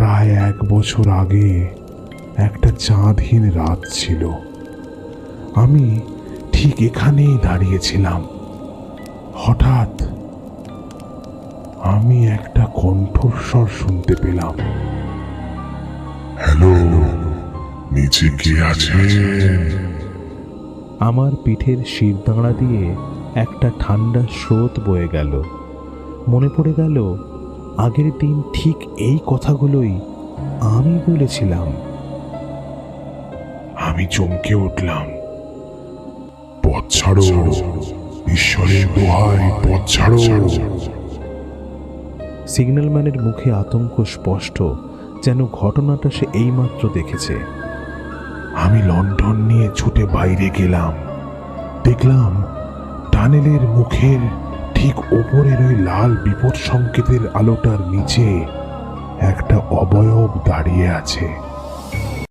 প্রায় 1 বছর আগে একটা চাঁদহীন রাত ছিল। আমি ঠিক এখানেই দাঁড়িয়েছিলাম। হঠাৎ আমি একটা কণ্ঠস্বর শুনতে পেলাম। হ্যালো, নিচে কে আছেন? আমার পিঠের শিরদাঁড়া দিয়ে একটা ঠান্ডা স্রোত বয়ে গেল। মনে পড়ে গেল আগের দিন ঠিক এই কথাগুলোই আমি বলেছিলাম। আমি চমকে উঠলাম। পথ ছাড়ো, ঈশ্বরের দোহাই, পথ ছাড়ো। সিগন্যালম্যানের মুখে আতঙ্ক স্পষ্ট, যেন ঘটনাটা সে এইমাত্র দেখেছে। আমি লণ্ঠন নিয়ে ছুটে বাইরে গেলাম। দেখলাম টানেলের মুখের ঠিক ওপরের ওই লাল বিপদ সংকেতের আলোটার নিচে একটা অবয়ব দাঁড়িয়ে আছে।